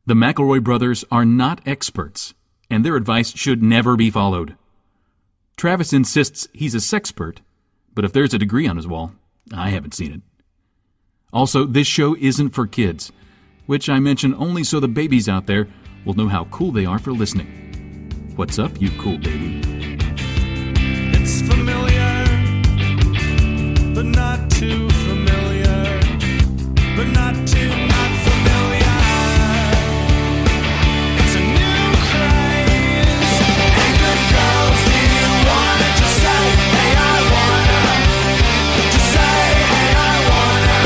The McElroy brothers are not experts, and their advice should never be followed. Travis insists he's a sexpert, but if there's a degree on his wall, I haven't seen it. Also, this show isn't for kids, which I mention only so the babies out there will know how cool they are for listening. What's up, you cool baby? It's familiar, but not too familiar, but not too not familiar. It's a new craze. Hey, good girls, do you wanna just say, hey, I wanna? Just say, hey, I wanna.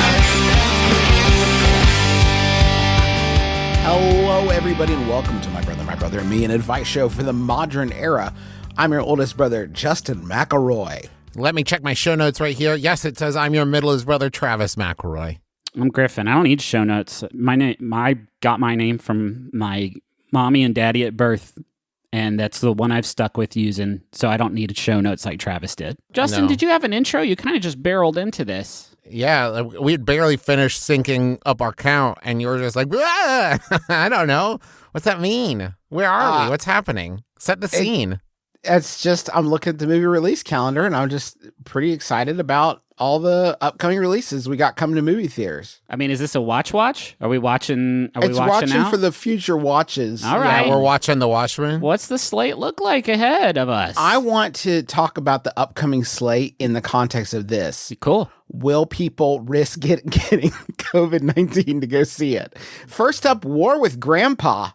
Hello, everybody, and welcome to My Brother and Me, an advice show for the modern era. I'm your oldest brother, Justin McElroy. Let me check my show notes right here. Yes, it says I'm your middleest brother, Travis McElroy. I'm Griffin. I don't need show notes. I got my name from my mommy and daddy at birth, and that's the one I've stuck with using, so I don't need show notes like Travis did. Justin, Did you have an intro? You kind of just barreled into this. Yeah, we had barely finished syncing up our count, and you were just like, I don't know. What's that mean? Where are we? What's happening? Set the scene. It's just, I'm looking at the movie release calendar, and I'm just pretty excited about all the upcoming releases we got coming to movie theaters. I mean, is this a watch? Are we watching? It's watching now? For the future watches. All right. Yeah, we're watching The Watchmen. What's the slate look like ahead of us? I want to talk about the upcoming slate in the context of this. Cool. Will people risk getting COVID-19 to go see it? First up, War with Grandpa.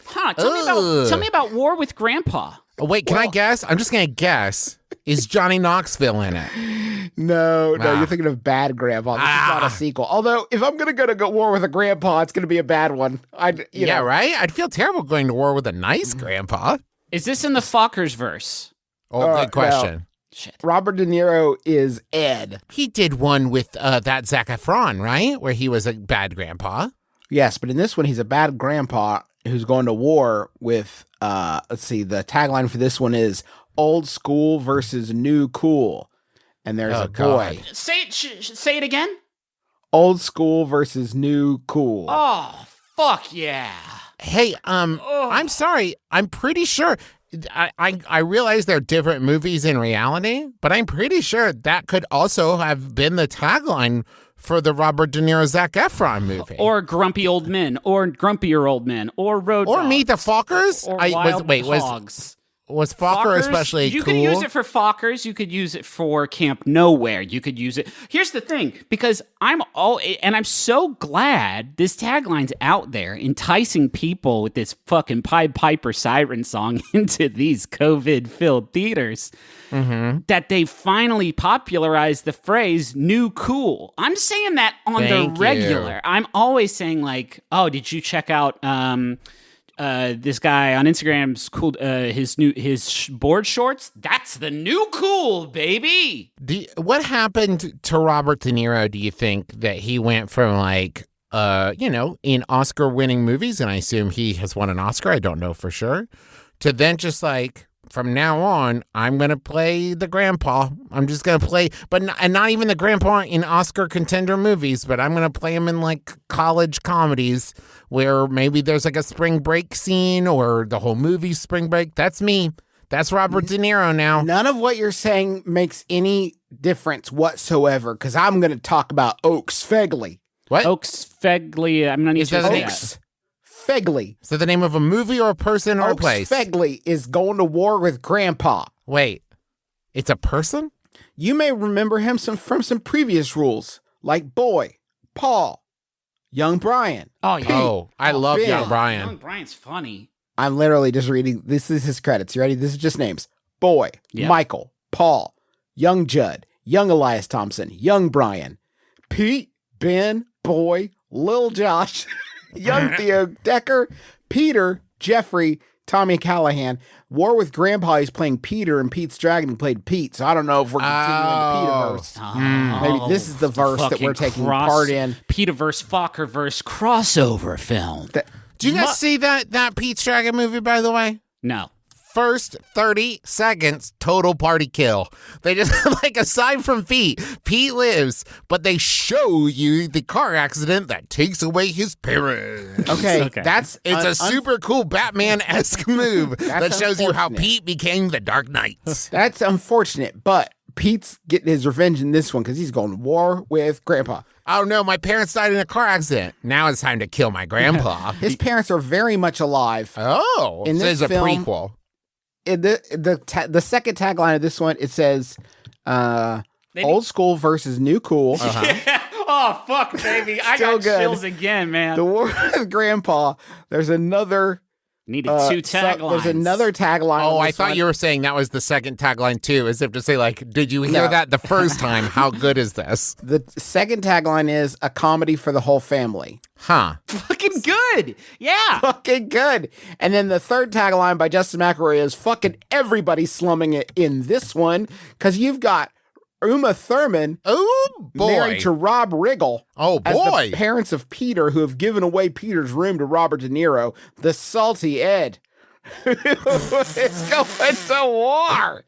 Huh? Tell me about War with Grandpa. Oh, wait, can I guess? I'm just going to guess. Is Johnny Knoxville in it? No, you're thinking of Bad Grandpa. This is not a sequel. Although, if I'm going to go war with a grandpa, it's going to be a bad one. Yeah, right? I'd feel terrible going to war with a nice grandpa. Is this in the Fockers verse? Oh, good question. No. Shit. Robert De Niro is Ed. He did one with that Zac Efron, right? Where he was a bad grandpa. Yes, but in this one, he's a bad grandpa who's going to war with, let's see, the tagline for this one is old school versus new cool. And there's a boy. Say it again. Old school versus new cool. Oh, fuck yeah. Hey, I'm sorry. I'm pretty sure. I realize they're different movies in reality, but I'm pretty sure that could also have been the tagline for the Robert De Niro Zac Efron movie. Or Grumpy Old Men, or Grumpier Old Men, or Road Or Dogs, Meet the Fockers? or Wild Hogs. Was Fokker especially you cool? You could use it for Fockers. You could use it for Camp Nowhere. You could use it. Here's the thing, because I'm so glad this tagline's out there, enticing people with this fucking Pied Piper siren song into these COVID-filled theaters, that they finally popularized the phrase "new cool." I'm saying that on the regular. I'm always saying like, "Oh, did you check out?" This guy on Instagram's cool. His board shorts. That's the new cool, baby. What happened to Robert De Niro? Do you think that he went from like, in Oscar-winning movies, and I assume he has won an Oscar. I don't know for sure. To then just like, from now on, I'm gonna play the grandpa. I'm just gonna play, and not even the grandpa in Oscar contender movies, but I'm gonna play him in like college comedies where maybe there's like a spring break scene or the whole movie spring break. That's me. That's Robert De Niro now. None of what you're saying makes any difference whatsoever, because I'm gonna talk about Oaks Fegley. What? Oaks Fegley. I'm not even sure. Oaks Fegley. Is that the name of a movie or a person or Oaks a place? Fegley is going to war with Grandpa. Wait, it's a person? You may remember him from some previous rules, like Boy, Paul, Young Brian. Oh, yeah. Oh, I love Ben. Young Brian. Young Brian's funny. I'm literally just reading. This is his credits. You ready? This is just names. Boy, Yeah. Michael, Paul, Young Judd, Young Elias Thompson, Young Brian, Pete, Ben, Boy, Lil Josh, Young Theo Decker, Peter, Jeffrey, Tommy Callahan. War with Grandpa, he's playing Peter, and Pete's Dragon, he played Pete. So I don't know if we're continuing the Peterverse. Maybe this is the verse that we're taking part in. Peterverse, Fockerverse crossover film. Do you guys see that Pete's Dragon movie, by the way? No. first 30 seconds, total party kill. They just, like, aside from Pete lives, but they show you the car accident that takes away his parents. Okay, Okay. that's It's a super cool Batman-esque move that That's shows you how unfortunate. Pete became the Dark Knight. That's unfortunate, but Pete's getting his revenge in this one because he's going to war with Grandpa. Oh no, my parents died in a car accident. Now it's time to kill my grandpa. His parents are very much alive. Oh, In so this it's a film- prequel. In the second tagline of this one, it says, "Old school versus new cool." Oh, fuck, baby. I Still got good. chills again, man. The war with Grandpa. There's another. Needed two so- taglines. there's another tagline. Oh, on I this thought one. you were saying that was the second tagline too, as if to say, like, did you hear No. that the first time? How good is this? The second tagline is a comedy for the whole family. Huh. Fucking good. Yeah. Fucking good. And then the third tagline by Justin McElroy is fucking everybody slumming it in this one because you've got Uma Thurman Oh, boy. married to Rob Riggle. Oh, As boy. the parents of Peter who have given away Peter's room to Robert De Niro, the salty Ed. It's going to war.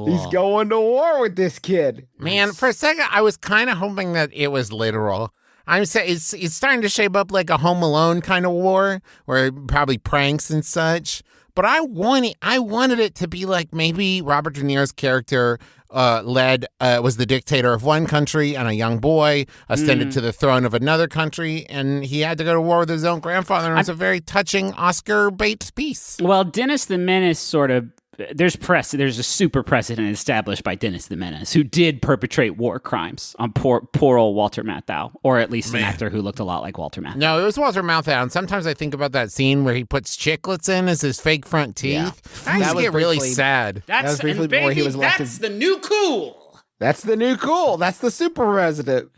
He's going to war with this kid. Man, for a second, I was kind of hoping that it was literal. I'm saying it's starting to shape up like a Home Alone kind of war, where probably pranks and such. But I wanted it to be like maybe Robert De Niro's character was the dictator of one country, and a young boy ascended to the throne of another country, and he had to go to war with his own grandfather. And it was a very touching Oscar bait piece. Well, Dennis the Menace sort of. There's a super precedent established by Dennis the Menace, who did perpetrate war crimes on poor old Walter Matthau, or at least an actor who looked a lot like Walter Matthau. No, it was Walter Matthau. And sometimes I think about that scene where he puts chiclets in as his fake front teeth. Yeah. I That just was get really briefly- sad. That's was briefly and before he baby, was elected. that's the new cool. That's the new cool. That's the super president.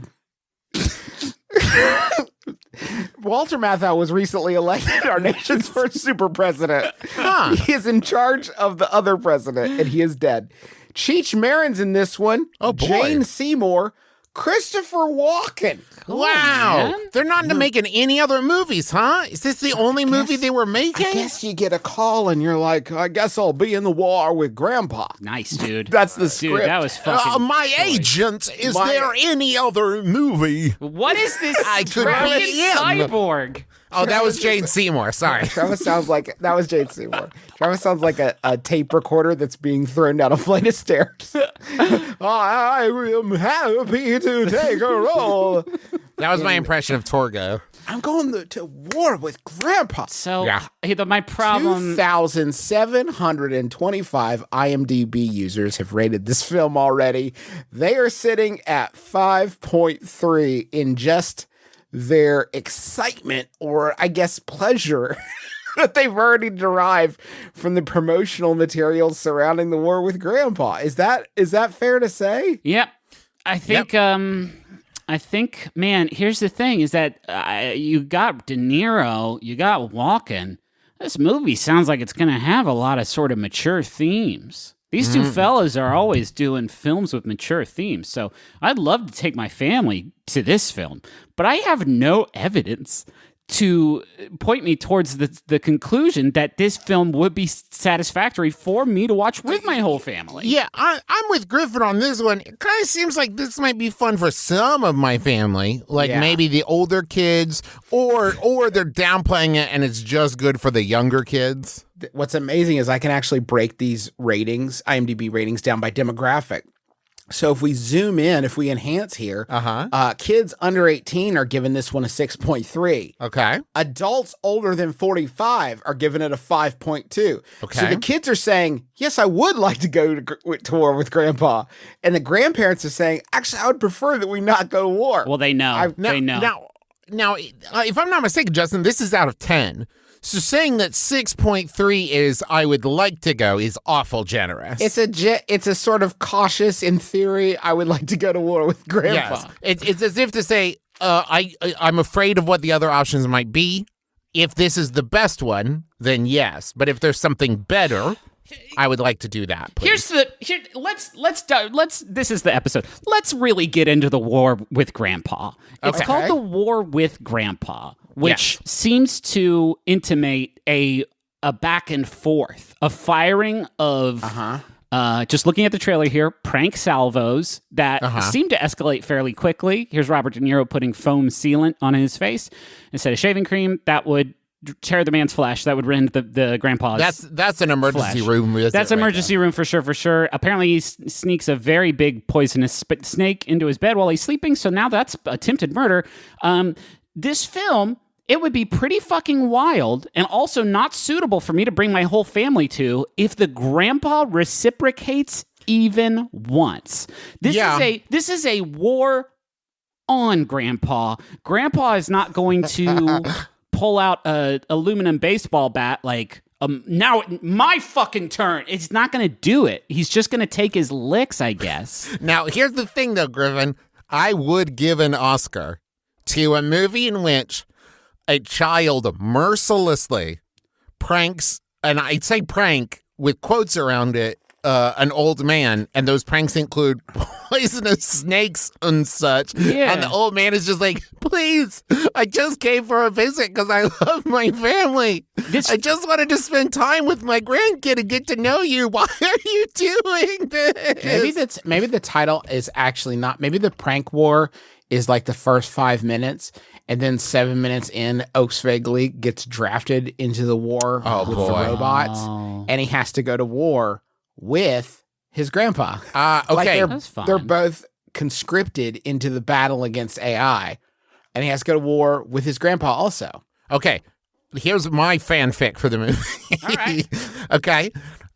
Walter Matthau was recently elected our nation's first super president. Huh. He is in charge of the other president, and he is dead. Cheech Marin's in this one. Oh, boy. Jane Seymour. Christopher Walken. Wow. man. They're not making any other movies, huh? Is this the only movie they were making? I guess you get a call and you're like, I guess I'll be in the war with Grandpa. Nice, dude. That's the Dude, script. that was fucking. My choice. agent, is My- there any other movie? What is this? I could Travis be in. cyborg. Oh, that was Jane Seymour. Sorry. Travis sounds like that was Jane Seymour. Travis sounds like a tape recorder that's being thrown down a flight of stairs. I am happy to take a role. That was my impression of Torgo. I'm going to war with Grandpa. So Yeah. my problem. 2,725 IMDb users have rated this film already. They are sitting at 5.3 in just their excitement, or I guess pleasure, that they've already derived from the promotional materials surrounding the war with Grandpa. Is that fair to say? Yep. I think, man, here's the thing is that you got De Niro, you got Walken. This movie sounds like it's going to have a lot of sort of mature themes. These two fellas are always doing films with mature themes. So I'd love to take my family to this film, but I have no evidence to point me towards the conclusion that this film would be satisfactory for me to watch with my whole family. Yeah, I'm with Griffin on this one. It kind of seems like this might be fun for some of my family, like Yeah. maybe the older kids, or they're downplaying it and it's just good for the younger kids. What's amazing is I can actually break these ratings, IMDb ratings, down by demographic. So if we zoom in, if we enhance here, kids under 18 are giving this one a 6.3. Okay. Adults older than 45 are giving it a 5.2. Okay. So the kids are saying, yes, I would like to go to war with Grandpa. And the grandparents are saying, actually, I would prefer that we not go to war. Well, they know. They know. Now, if I'm not mistaken, Justin, this is out of 10. So saying that 6.3 is I would like to go is awful generous. It's a sort of cautious, in theory, I would like to go to war with Grandpa. Yes. It's as if to say, I'm afraid of what the other options might be. If this is the best one, then yes. But if there's something better, I would like to do that. Please. Let's this is the episode. Let's really get into the war with Grandpa. It's Okay. called The War with Grandpa, which Yes. seems to intimate a a back and forth, a firing of just looking at the trailer here, prank salvos that seem to escalate fairly quickly. Here's Robert De Niro putting foam sealant on his face instead of shaving cream. That would tear the man's flesh. That would rend the grandpa's. That's an emergency flesh. room. That's an emergency room for sure. Apparently, he sneaks a very big poisonous snake into his bed while he's sleeping. So now that's attempted murder. This film, it would be pretty fucking wild and also not suitable for me to bring my whole family to if the grandpa reciprocates even once. This is a war on grandpa. Grandpa is not going to pull out a aluminum baseball bat like now my fucking turn. It's not going to do it. He's just going to take his licks, I guess. Now, here's the thing, though, Griffin. I would give an Oscar to a movie in which a child mercilessly pranks, and I'd say prank with quotes around it, an old man, and those pranks include poisonous snakes and such. Yeah. And the old man is just like, please, I just came for a visit because I love my family. I just wanted to spend time with my grandkid and get to know you. Why are you doing this? Maybe the title is actually not. Maybe the prank war is like the first 5 minutes, and then 7 minutes in, Oaks Vaguely gets drafted into the war with the robots, and he has to go to war with his grandpa. Okay. That's fine. They're both conscripted into the battle against AI, and he has to go to war with his grandpa also. Okay. Here's my fanfic for the movie. All right. Okay.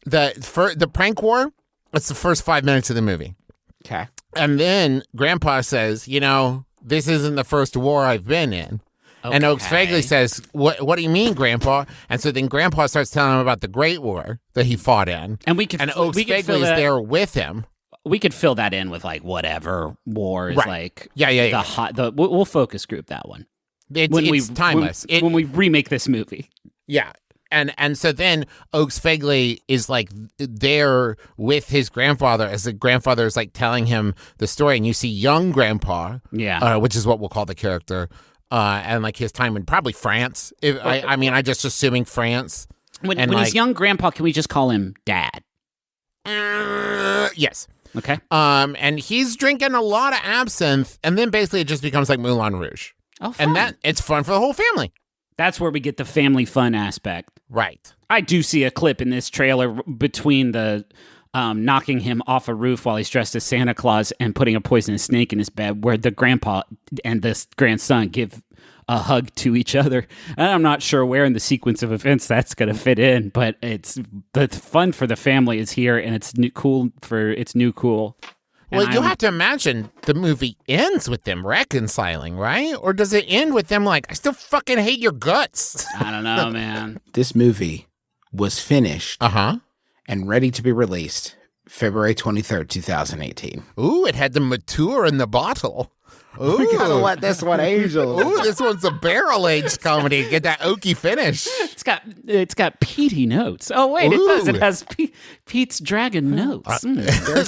The prank war, that's the first 5 minutes of the movie. Okay. And then Grandpa says, this isn't the first war I've been in. Okay. And Oaks Vaguely says, what do you mean, Grandpa? And so then Grandpa starts telling him about the Great War that he fought in. And Oaks Vaguely is there with him. We could fill that in with like whatever war is like. Yeah. We'll focus group that one. It's timeless. When we remake this movie. Yeah. And so then Oaks Vaguely is like there with his grandfather as the grandfather is like telling him the story, and you see young grandpa, which is what we'll call the character, and like his time in probably France. I just assuming France. When he's young grandpa, can we just call him Dad? Yes. Okay. And he's drinking a lot of absinthe, and then basically it just becomes like Moulin Rouge. Oh, fun. And it's fun for the whole family. That's where we get the family fun aspect. Right. I do see a clip in this trailer between the knocking him off a roof while he's dressed as Santa Claus and putting a poisonous snake in his bed, where the grandpa and the grandson give a hug to each other. And I'm not sure where in the sequence of events that's going to fit in, but it's the fun for the family is here, and it's cool for its new cool. Well, you have to imagine the movie ends with them reconciling, right? Or does it end with them like, I still fucking hate your guts? I don't know, man. This movie was finished and ready to be released February 23rd, 2018. Ooh, it had to mature in the bottle. Ooh. We gotta let this one age a little. Ooh, this one's a barrel-aged comedy. Get that oaky finish. It's got peaty notes. Oh, wait, it does. It has Pete's Dragon notes.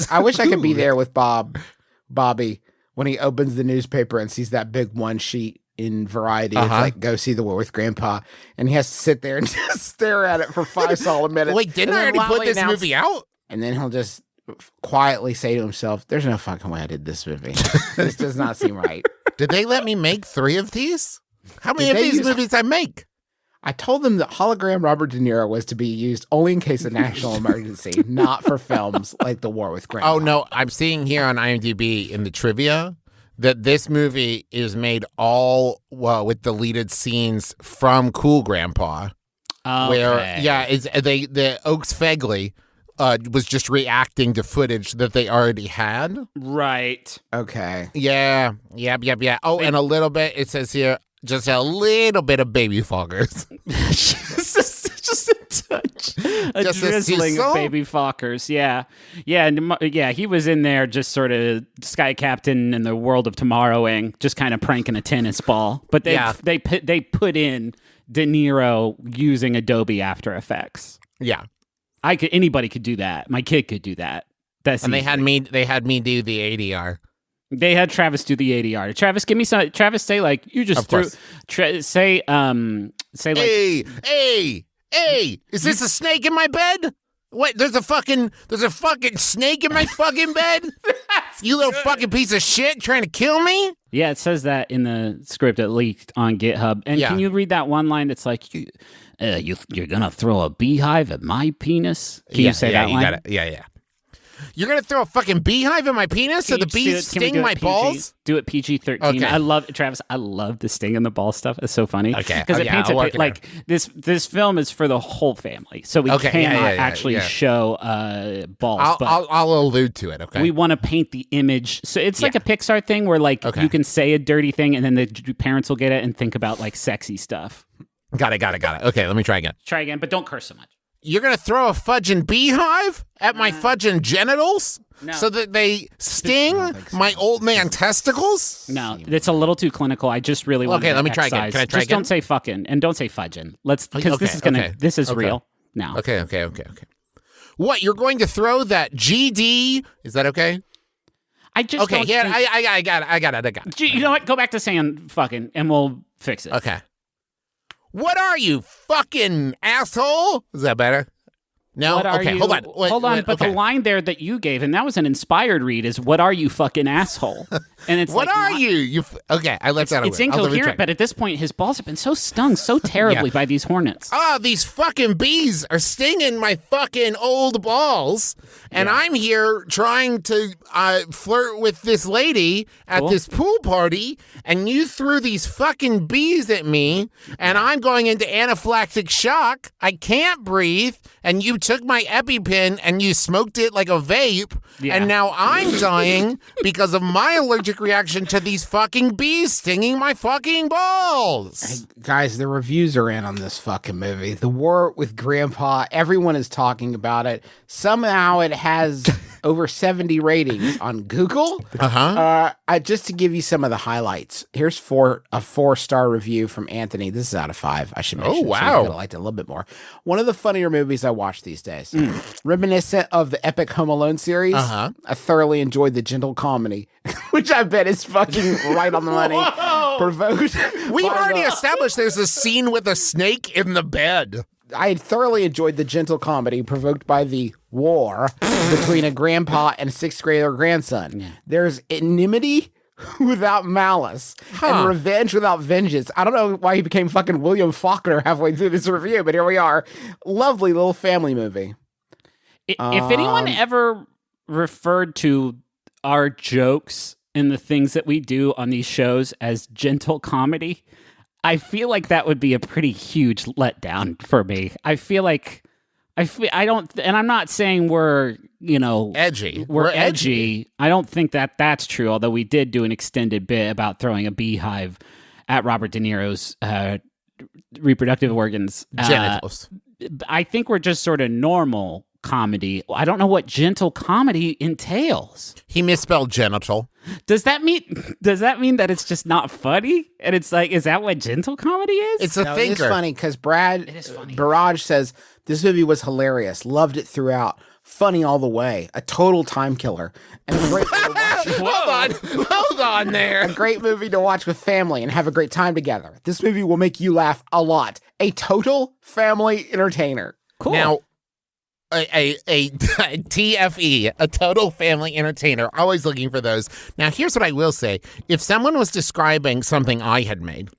I wish I could be there with Bobby, when he opens the newspaper and sees that big one sheet in Variety. It's like, go see the war with Grandpa. And he has to sit there and just stare at it for 5 solid minutes. Wait, didn't I already put this movie out? And then he'll just quietly say to himself, there's no fucking way I did this movie. This does not seem right. Did they let me make 3 of these? How many of these movies I make? I told them that hologram Robert De Niro was to be used only in case of national emergency, not for films like The War with Grandpa. Oh, no. I'm seeing here on IMDb in the trivia that this movie is made all with deleted scenes from Cool Grandpa. Okay. Where, the Oaks Vaguely was just reacting to footage that they already had. Right. Okay. Yeah. Oh, and a little bit, it says here, just a little bit of baby foggers. just a touch. A Just a drizzling sizzle? of baby Fockers. Yeah. Yeah, he was in there just sort of Sky Captain in the world of tomorrowing, just kind of pranking a tennis ball. But they put in De Niro using Adobe After Effects. Yeah. Anybody could do that. My kid could do that. That's And easy. they had me do the ADR. They had Travis do the ADR. Travis, give me some. Travis, say like you just Of course. say like Hey, Hey, is this a snake in my bed? What? There's a fucking snake in my fucking bed? You little fucking piece of shit trying to kill me? Yeah, it says that in the script that leaked on GitHub. And Yeah. can you read that one line that's like, you're going to throw a beehive at my penis? Can you say that you line? got it. Yeah. You're going to throw a fucking beehive in my penis so the Can we bees do sting my it balls? Do it PG-13. Okay. I love Travis. I love the sting in the ball stuff. It's so funny. Okay. Because it paints I'll work it it like this film is for the whole family, so we Okay, yeah, cannot yeah, actually yeah. show balls. I'll allude to it, okay? We want to paint the image. So it's like a Pixar thing where like Okay. you can say a dirty thing and then the parents will get it and think about like sexy stuff. Got it. Okay, let me try again. Try again, but don't curse so much. You're going to throw a fudging beehive at my fudging genitals No. so that they sting my old man testicles? No, it's a little too clinical. I just really want Okay, to let me try again. excise. Can I try just again? don't say fucking and don't say fudging. Let's because this Okay, is okay. real now. Okay. What, you're going to throw that GD? Is that okay? I just Okay, don't yeah, think- I got it. You know what? Go back to saying fucking and we'll fix it. Okay. What are you, fucking asshole? Is that better? No? What are okay, you? hold on. Hold on. But okay. the line there that you gave, and that was an inspired read, is "What are you, fucking asshole?" And it's What like, are not- you? Okay, I left that away. It's incoherent, but at this point, his balls have been so stung so terribly by these hornets. Oh, these fucking bees are stinging my fucking old balls. And I'm here trying to flirt with this lady at Cool. this pool party. And you threw these fucking bees at me. And I'm going into anaphylactic shock. I can't breathe. And you took my EpiPen and you smoked it like a vape. Yeah. And now I'm dying because of my allergic reaction to these fucking bees stinging my fucking balls. Guys, the reviews are in on this fucking movie. The War with Grandpa, everyone is talking about it. Somehow it has over 70 ratings on Google. Just to give you some of the highlights, here's a 4-star review from Anthony. This is out of 5, I should mention. Oh, wow. So you could have liked it a little bit more. One of the funnier movies I watch these days. Reminiscent of the epic Home Alone series, I thoroughly enjoyed the gentle comedy, which I bet is fucking right on the money. Provoked. We've by already the- established there's a scene with a snake in the bed. I thoroughly enjoyed the gentle comedy provoked by the war between a grandpa and a 6th grader grandson. There's enmity without malice and revenge without vengeance. I don't know why he became fucking William Faulkner halfway through this review, but here we are. Lovely little family movie. If anyone ever referred to our jokes and the things that we do on these shows as gentle comedy, I feel like that would be a pretty huge letdown for me. I don't, and I'm not saying we're, Edgy. we're edgy. I don't think that that's true, although we did do an extended bit about throwing a beehive at Robert De Niro's reproductive organs. Genitals. I think we're just sort of normal comedy. I don't know what gentle comedy entails. He misspelled genital. Does that mean that it's just not funny? And it's like, is that what gentle comedy is? It's a No, thinker. It's funny because Brad is funny. Barrage says this movie was hilarious. Loved it throughout. Funny all the way. A total time killer. And a great movie to watch. Hold on there. A great movie to watch with family and have a great time together. This movie will make you laugh a lot. A total family entertainer. Cool. Now, a TFE, a total family entertainer. Always looking for those. Now, here's what I will say. If someone was describing something I had made,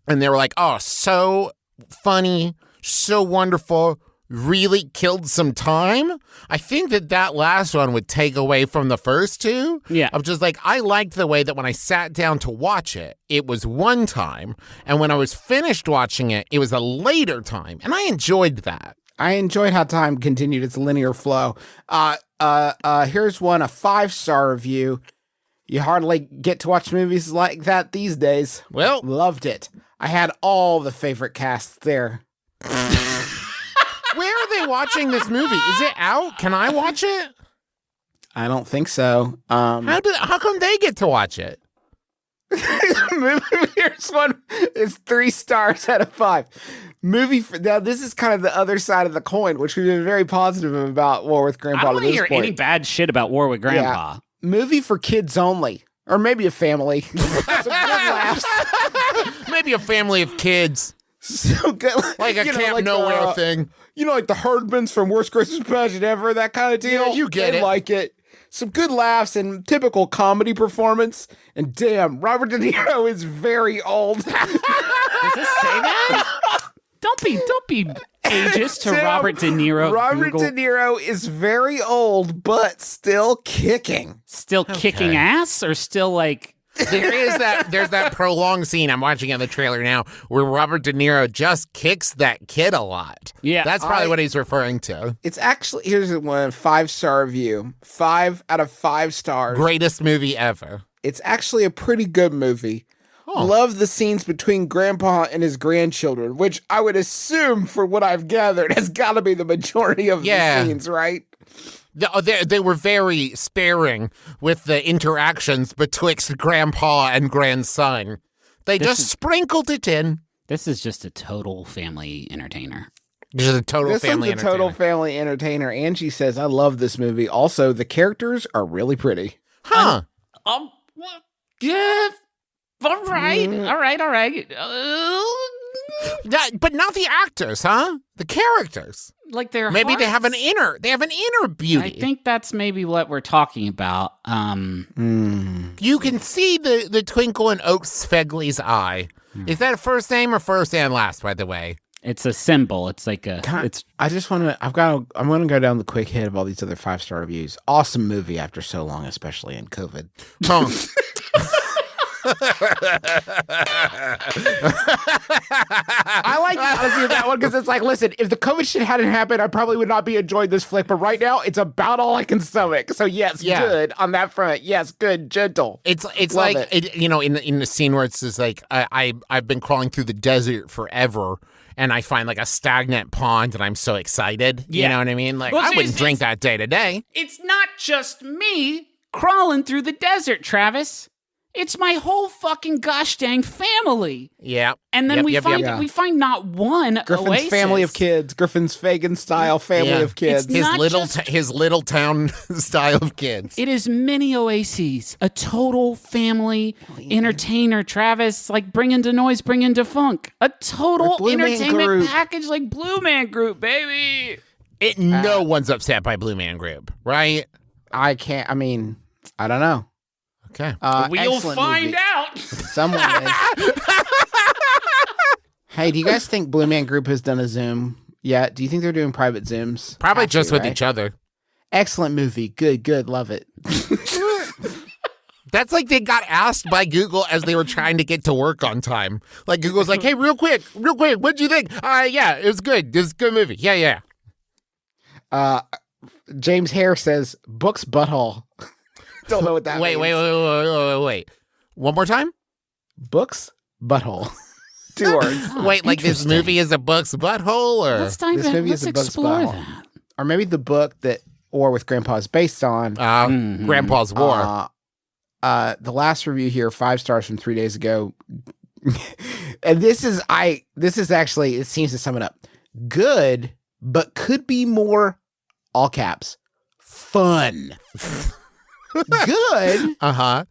and they were like, oh, so funny, so wonderful, really killed some time, I think that last one would take away from the first two. Yeah. Of just like, I liked the way that when I sat down to watch it, it was one time, and when I was finished watching it, it was a later time, and I enjoyed that. I enjoyed how time continued its linear flow. Here's one, a 5-star review. You hardly get to watch movies like that these days. Well, Loved it. I had all the favorite casts there. where are they watching this movie? Is it out? Can I watch it? I don't think so. How come they get to watch it? Here's one. It's 3 stars out of 5. Now this is kind of the other side of the coin, which we've been very positive about War with Grandpa. I don't to want to this hear point. any bad shit about War with Grandpa. Movie for kids only, or maybe a family. Some good laughs. Maybe a family of kids. So good. Like a You know, Camp Nowhere thing. You know, like the Herdmans from Worst Christmas Pageant Ever, that kind of deal. Yeah, you get They it. like it. Some good laughs and typical comedy performance. And damn, Robert De Niro is very old. Does this say that? Don't be ageist to Tim, Robert De Niro. Robert Google. De Niro is very old, but still kicking. Still kicking ass, or still like There's that prolonged scene I'm watching in the trailer now where Robert De Niro just kicks that kid a lot. Yeah, That's probably what he's referring to. It's actually, here's one 5-star review. 5 out of 5 stars. Greatest movie ever. It's actually a pretty good movie. Love the scenes between Grandpa and his grandchildren, which I would assume, for what I've gathered, has got to be the majority of the scenes, right? They were very sparing with the interactions betwixt grandpa and grandson. They just sprinkled it in. this is just a total family entertainer. Just a total This family one's a total entertainer. family entertainer. Angie says, I love this movie. Also, the characters are really pretty. Huh. Yeah. All right. But not the actors, huh? The characters. Like their Maybe they have an hearts. inner beauty. I think that's maybe what we're talking about. You can see the twinkle in Oak Svegley's eye. Is that first name or first and last, by the way? It's a symbol. It's like I just want to, I'm going to go down the quick hit of all these other 5-star reviews. Awesome movie after so long, especially in COVID. Huh. I like the honesty of that one because it's like, listen, if the COVID shit hadn't happened, I probably would not be enjoying this flick. But right now, it's about all I can stomach. So yes, Yeah. good on that front. Yes, good, gentle. It's Love like it. in the scene where it's just like I've been crawling through the desert forever, and I find like a stagnant pond, and I'm so excited. You Yeah. know what I mean? Like Well, I it's- wouldn't drink that day to day. It's not just me crawling through the desert, Travis. It's my whole fucking gosh dang family. Yeah. And then Yep, we yep, find yep. we find not one Griffin's oasis. family of kids. Griffin's Fagin style family Yeah. of kids. It's His not little just- his little town style of kids. It is many oases. A total family entertainer, Travis. Like bring into noise, bring into funk. A total Like Blue Man entertainment Group. package like Blue Man Group, baby. No one's upset by Blue Man Group, right? I can't, I mean, I don't know. Okay. We'll Excellent find movie. out. Someone is. Hey, do you guys think Blue Man Group has done a Zoom yet? Do you think they're doing private Zooms? Probably Have to, just with right? each other. Excellent movie. Good. Love it. That's like they got asked by Google as they were trying to get to work on time. Like Google's like, "Hey, real quick, what'd you think?" Yeah, it was good. It was a good movie. Yeah. James Hare says, books butthole. Don't know what that Wait. means. One more time? Books butthole. 2 words. Oh, Wait, like this interesting. movie is a book's butthole, or Let's dive This in. movie Let's is a Bug's explore Butthole. that. Or maybe the book that War with Grandpa is based on. Grandpa's War? The last review here, 5 stars from 3 days ago. And this is actually, it seems to sum it up. Good, but could be more, all caps, fun. Good, Uh-huh.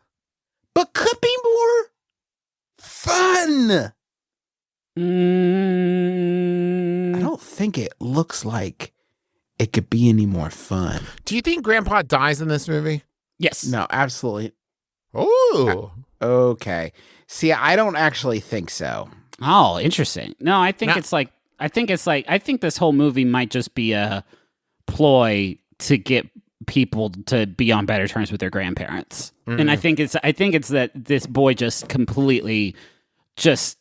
but could be more fun. I don't think it looks like it could be any more fun. Do you think Grandpa dies in this movie? Yes. No, absolutely. Ooh. Okay. See, I don't actually think so. Oh, interesting. No, I think Now- I think this whole movie might just be a ploy to get people to be on better terms with their grandparents. And I think it's that this boy just completely just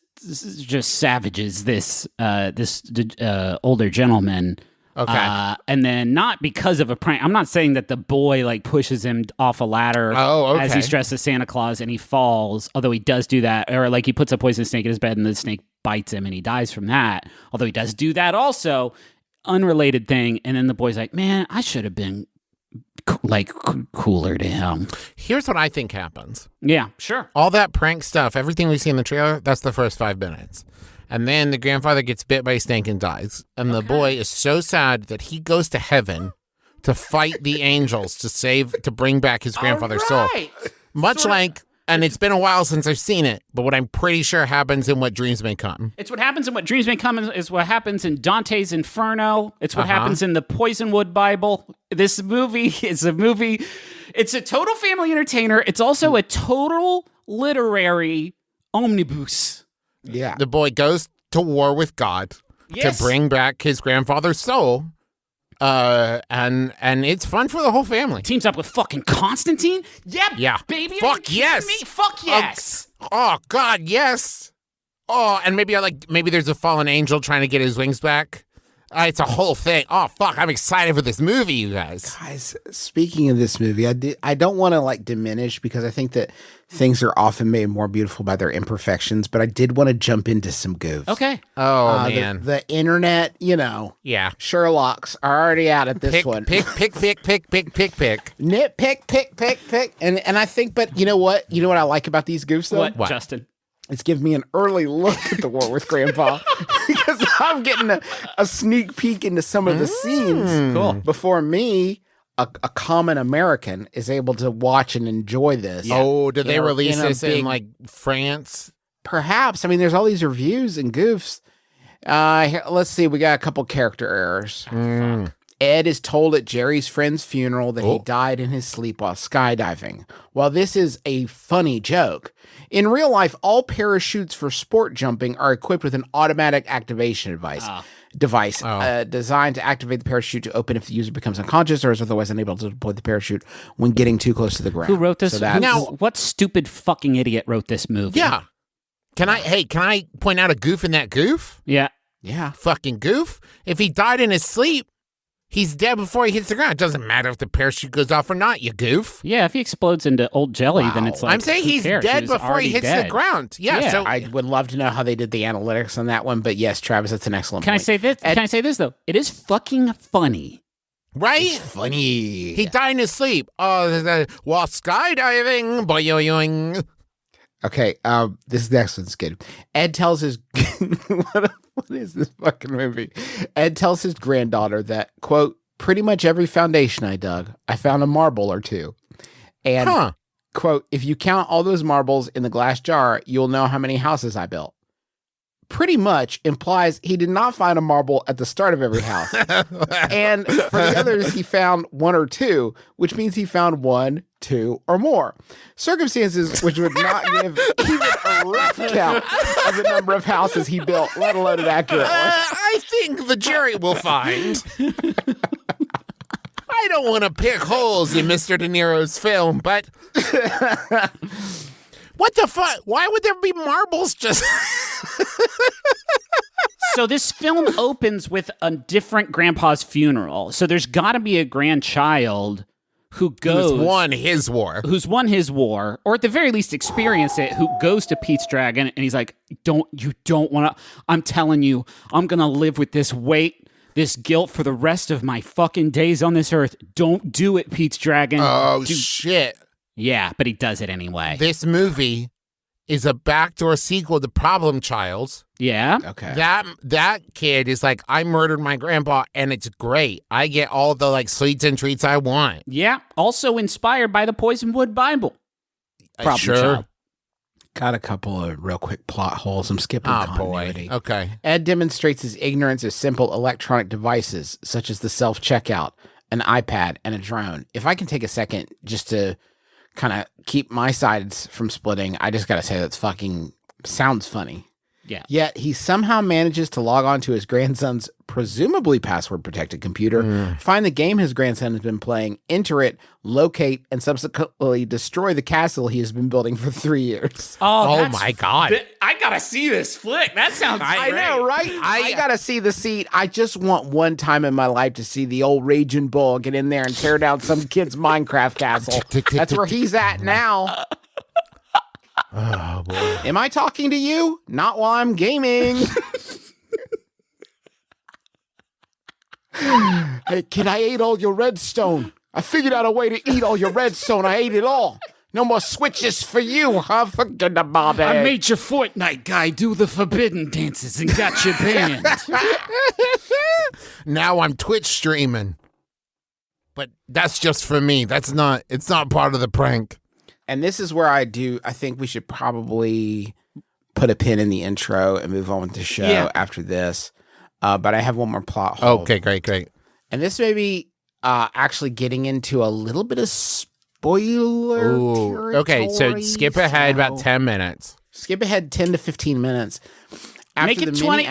savages this older gentleman. Okay. And then not because of a prank. I'm not saying that the boy like pushes him off a ladder Oh, as okay. he's dressed as Santa Claus and he falls, although he does do that, or like he puts a poison snake in his bed and the snake bites him and he dies from that. Although he does do that also, unrelated thing. And then the boy's like, man, I should have been cooler to him. Here's what I think happens. Yeah, sure. All that prank stuff, everything we see in the trailer, that's the first 5 minutes. And then the grandfather gets bit by a snake and dies. And the boy is so sad that he goes to heaven to fight the angels to bring back his grandfather's soul. Much like And it's been a while since I've seen it, but what I'm pretty sure happens in What Dreams May Come. It's what happens in What Dreams May Come is what happens in Dante's Inferno. It's what happens in the Poisonwood Bible. This movie is a movie. It's a total family entertainer. It's also a total literary omnibus. Yeah. The boy goes to war with God Yes. to bring back his grandfather's soul. And it's fun for the whole family. Teams up with fucking Constantine? Yep. Yeah. Baby. Fuck are you kidding yes. Me? Fuck yes. Oh God, yes. Oh, and maybe there's a fallen angel trying to get his wings back. It's a whole thing. Oh fuck, I'm excited for this movie, you guys. Guys, speaking of this movie, I don't want to like diminish because I think that things are often made more beautiful by their imperfections, but I did want to jump into some goofs. Okay. Oh man. The internet, Yeah. Sherlocks are already out at this one. Pick. Nit, pick. And I think, but you know what? You know what I like about these goofs though? What, Justin? It's giving me an early look at the war with Grandpa because I'm getting a sneak peek into some of the scenes Cool. before me, a common American, is able to watch and enjoy this. Oh, did they In a- release in a this in big- like France? Perhaps. I mean, there's all these reviews and goofs. Here, let's see. We got a couple character errors. Ed is told at Jerry's friend's funeral that he died in his sleep while skydiving. While this is a funny joke, in real life, all parachutes for sport jumping are equipped with an automatic activation device designed to activate the parachute to open if the user becomes unconscious or is otherwise unable to deploy the parachute when getting too close to the ground. Who wrote this? So that's- Now, what stupid fucking idiot wrote this movie? Yeah. Can I point out a goof in that goof? Yeah. yeah. Fucking goof. If he died in his sleep, he's dead before he hits the ground. It doesn't matter if the parachute goes off or not, you goof. Yeah, if he explodes into old jelly, then Wow. it's like, I'm saying who he's cares? dead was before he already hits dead. the ground. Yeah, so I would love to know how they did the analytics on that one, but yes, Travis, that's an excellent Can I point. say this? Ed- Can I say this though? It is fucking funny. right? Funny. He died in his sleep. Oh, while skydiving. Boing. Okay, this next one's good. Ed tells his what is this fucking movie? Ed tells his granddaughter that, quote, pretty much every foundation I dug, I found a marble or two. And quote, if you count all those marbles in the glass jar, you'll know how many houses I built. Pretty much implies he did not find a marble at the start of every house. And for the others, he found one or two, which means he found 1, 2, or more. Circumstances which would not give even a rough count of the number of houses he built, let alone an accurate one. I think the jury will find. I don't want to pick holes in Mr. De Niro's film, but what the fuck? Why would there be marbles just? So this film opens with a different grandpa's funeral. So there's got to be a grandchild who goes Who's won his war. or at the very least experienced it, who goes to Pete's Dragon and he's like, you don't want to, I'm telling you, I'm going to live with this weight, this guilt for the rest of my fucking days on this earth. Don't do it, Pete's Dragon. Oh, shit. Yeah, but he does it anyway. This movie is a backdoor sequel to Problem Child. Yeah. Okay. That kid is like, I murdered my grandpa, and it's great. I get all the like sweets and treats I want. Yeah. Also inspired by the Poisonwood Bible. Problem Sure. Child. Got a couple of real quick plot holes. I'm skipping Oh, continuity. boy. Okay. Ed demonstrates his ignorance of simple electronic devices, such as the self-checkout, an iPad, and a drone. If I can take a second just to kind of keep my sides from splitting, I just got to say that's fucking sounds funny. Yeah. Yet he somehow manages to log on to his grandson's presumably password-protected computer, find the game his grandson has been playing, enter it, locate, and subsequently destroy the castle he has been building for 3 years. Oh, that's- my God. I gotta see this flick. That sounds I know, right? I gotta see the seat. I just want one time in my life to see the old Raging Bull get in there and tear down some kid's Minecraft castle. That's where he's at now. Oh, boy. Am I talking to you? Not while I'm gaming. Hey, kid, I ate all your redstone. I figured out a way to eat all your redstone. I ate it all. No more switches for you, huh? Forget about it. I made your Fortnite guy do the forbidden dances and got you banned. Now I'm Twitch streaming. But that's just for me. It's not part of the prank. And this is where I think we should probably put a pin in the intro and move on with the show after this. But I have one more plot hole. Okay, great. And this may be actually getting into a little bit of spoiler territory. Okay, so skip ahead about 10 minutes. Skip ahead 10 to 15 minutes. Make it 20.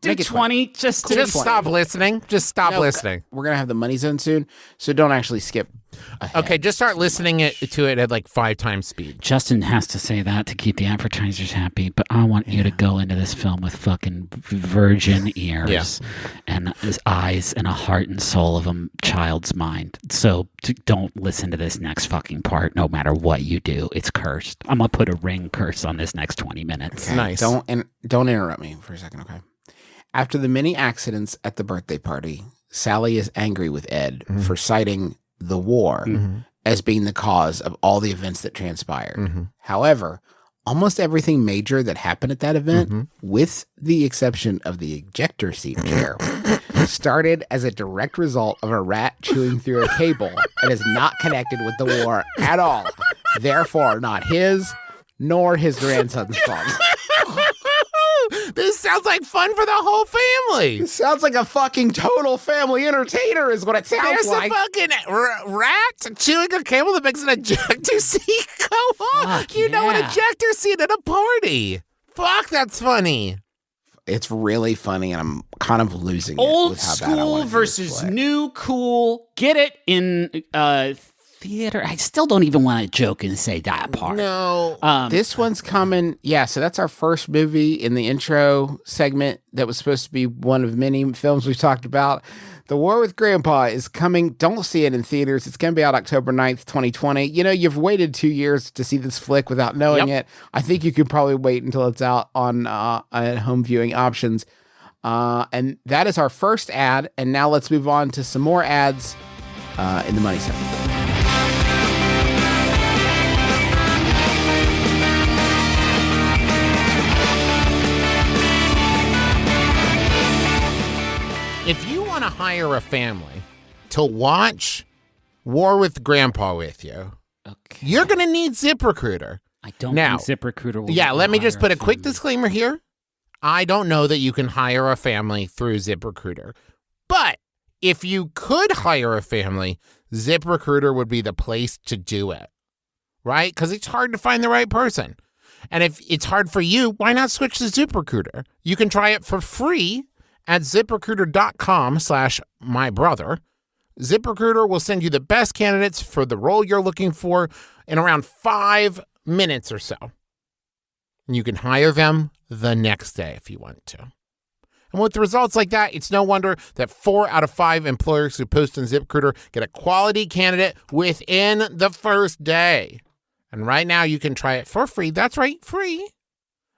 Do 20. Just stop listening. Just stop listening. We're going to have the money zone soon, so don't actually skip ahead. Okay, just start listening to it at like 5 times speed. Justin has to say that to keep the advertisers happy, but I want you to go into this film with fucking virgin ears and his eyes and a heart and soul of a child's mind. So don't listen to this next fucking part no matter what you do. It's cursed. I'm going to put a ring curse on this next 20 minutes. Okay. Nice. Don't interrupt me for a second, okay? After the many accidents at the birthday party, Sally is angry with Ed for citing the war as being the cause of all the events that transpired. However, almost everything major that happened at that event, with the exception of the ejector seat chair, started as a direct result of a rat chewing through a cable and is not connected with the war at all. Therefore, not his nor his grandson's fault. This sounds like fun for the whole family. It sounds like a fucking total family entertainer is what it sounds There's like. a fucking rat chewing a cable that makes an ejector seat go on. Fuck, You know, an yeah. ejector seat at a party. Fuck, that's funny. It's really funny, and I'm kind of losing it Old with how bad I school want to do this versus flick. new cool. Get it in theater. I still don't even want to joke and say that part. No. This one's coming. Yeah, so that's our first movie in the intro segment that was supposed to be one of many films we've talked about. The War with Grandpa is coming. Don't see it in theaters. It's going to be out October 9th, 2020. You know, you've waited 2 years to see this flick without knowing it. I think you could probably wait until it's out on home viewing options. And that is our first ad. And now let's move on to some more ads in the money segment. If you want to hire a family to watch War with Grandpa with you, you're going to need ZipRecruiter. I don't Now, think ZipRecruiter will. Yeah, let me just hire put a quick family. disclaimer here. I don't know that you can hire a family through ZipRecruiter. But if you could hire a family, ZipRecruiter would be the place to do it, right? Because it's hard to find the right person. And if it's hard for you, why not switch to ZipRecruiter? You can try it for free at ZipRecruiter.com/mybrother. ZipRecruiter will send you the best candidates for the role you're looking for in around 5 minutes or so. And you can hire them the next day if you want to. And with results like that, it's no wonder that 4 out of 5 employers who post on ZipRecruiter get a quality candidate within the first day. And right now you can try it for free. That's right, free.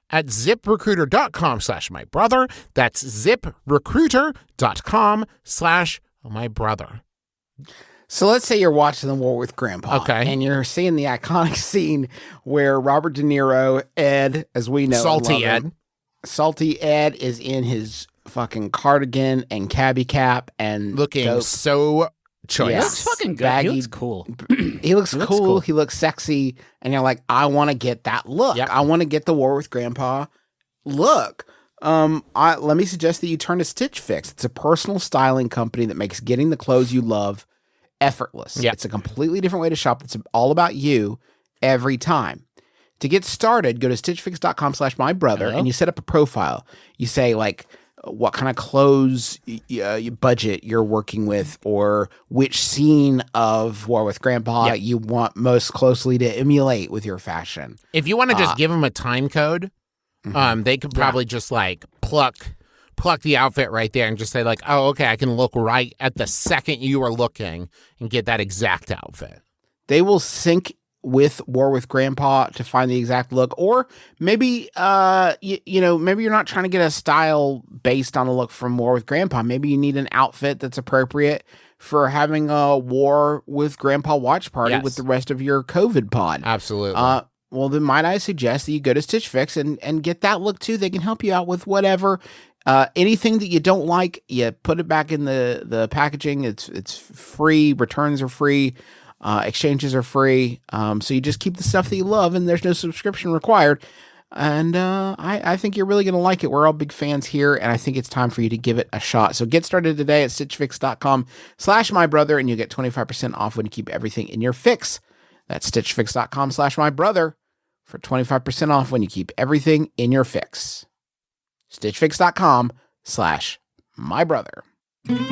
At ZipRecruiter.com/mybrother. That's ZipRecruiter.com/mybrother. So let's say you're watching The War with Grandpa. Okay. And you're seeing the iconic scene where Robert De Niro, Ed, as we know, and Salty love him, Ed. Salty Ed is in his fucking cardigan and cabbie cap and Looking dope. so choice. Yeah. He looks fucking good. Baggy- He looks cool. He looks He looks cool. cool. He looks sexy. And you're like, I want to get that look. Yep. I want to get the War with Grandpa look. Let me suggest that you turn to Stitch Fix. It's a personal styling company that makes getting the clothes you love effortless. Yep. It's a completely different way to shop. It's all about you every time. To get started, go to stitchfix.com/mybrother Hello? and you set up a profile. You say like what kind of clothes budget you're working with, or which scene of War with Grandpa Yep. you want most closely to emulate with your fashion. If you want to just give them a time code, they could probably just like pluck the outfit right there and just say like, oh, okay, I can look right at the second you are looking and get that exact outfit. They will sync with War with Grandpa to find the exact look, or maybe maybe you're not trying to get a style based on a look from War with Grandpa. Maybe you need an outfit that's appropriate for having a War with Grandpa watch party Yes. with the rest of your COVID pod. Absolutely. Well, then might I suggest that you go to Stitch Fix and get that look too. They can help you out with whatever. Anything that you don't like, you put it back in the packaging. It's free. Returns are free. Exchanges are free. So you just keep the stuff that you love, and there's no subscription required. And I think you're really going to like it. We're all big fans here, and I think it's time for you to give it a shot. So get started today at stitchfix.com/mybrother, and you get 25% off when you keep everything in your fix. That's stitchfix.com/mybrother for 25% off when you keep everything in your fix. stitchfix.com/mybrother.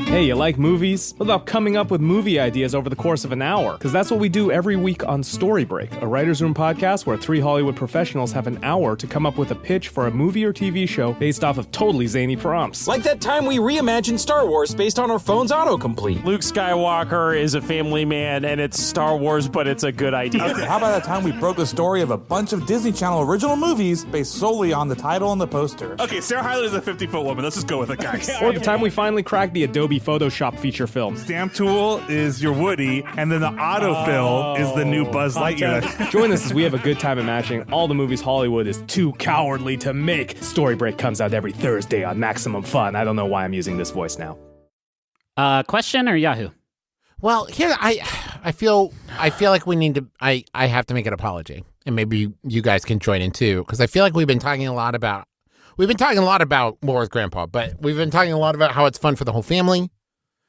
Hey, you like movies? What about coming up with movie ideas over the course of an hour? Because that's what we do every week on Story Break, a writer's room podcast where 3 Hollywood professionals have an hour to come up with a pitch for a movie or TV show based off of totally zany prompts. Like that time we reimagined Star Wars based on our phone's autocomplete. Luke Skywalker is a family man, and it's Star Wars, but it's a good idea. Okay, how about that time we broke the story of a bunch of Disney Channel original movies based solely on the title and the poster? Okay, Sarah Hyland is a 50-foot woman. Let's just go with it, guys. Or the time we finally cracked the Adobe Photoshop feature film. Stamp tool is your Woody, and then the autofill is the new Buzz Lightyear. Join us as we have a good time imagining all the movies Hollywood is too cowardly to make. Story Break comes out every Thursday on Maximum Fun. I don't know why I'm using this voice now. Question or Yahoo? Well, here I feel like we need to. I have to make an apology, and maybe you guys can join in too, because I feel like we've been talking a lot about War with Grandpa, but we've been talking a lot about how it's fun for the whole family.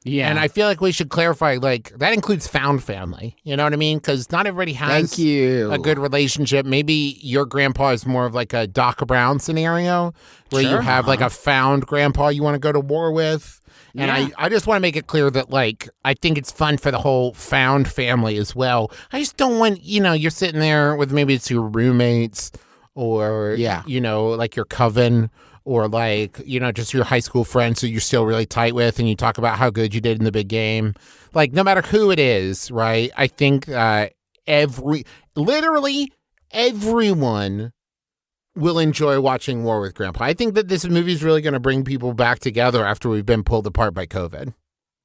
Yeah. And I feel like we should clarify, like, that includes found family. You know what I mean? Because not everybody has a good relationship. Maybe your grandpa is more of like a Doc Brown scenario where you have like a found grandpa you want to go to war with. And I just want to make it clear that, like, I think it's fun for the whole found family as well. I just don't want, you're sitting there with maybe it's your roommates or, like your coven. Or like, just your high school friends who you're still really tight with and you talk about how good you did in the big game. Like, no matter who it is, right? I think literally everyone will enjoy watching War with Grandpa. I think that this movie is really going to bring people back together after we've been pulled apart by COVID.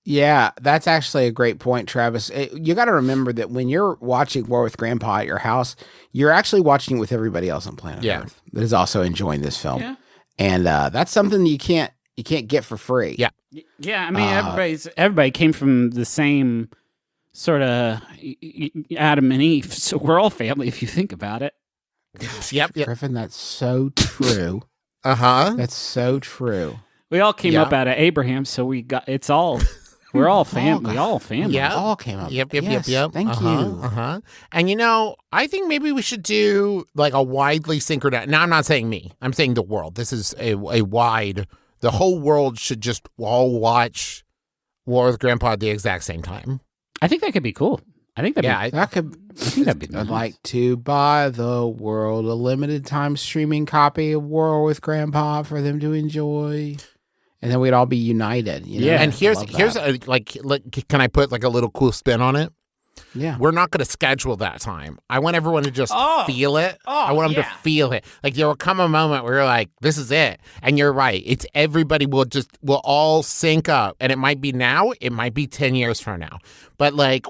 Yeah, that's actually a great point, Travis. You got to remember that when you're watching War with Grandpa at your house, you're actually watching it with everybody else on planet Earth that is also enjoying this film. Yeah. And that's something you can't get for free. Yeah. Yeah, I mean, everybody came from the same sort of Adam and Eve. So we're all family if you think about it. Yep. Griffin, that's so true. That's so true. We all came up out of Abraham, so we're all family. Yeah, all came up. Yep. Thank you. And I think maybe we should do like a widely synchronized. Now, I'm not saying me. I'm saying the world. This is a wide. The whole world should just all watch War with Grandpa at the exact same time. I think that could be cool. I think that'd be. I'd like to buy the world a limited time streaming copy of War with Grandpa for them to enjoy. And then we'd all be united. Yeah. And here's can I put like a little cool spin on it? Yeah. We're not going to schedule that time. I want everyone to just feel it. I want them to feel it. Like there will come a moment where you're like, this is it. And you're right. It's everybody will all sync up. And it might be now. It might be 10 years from now. But like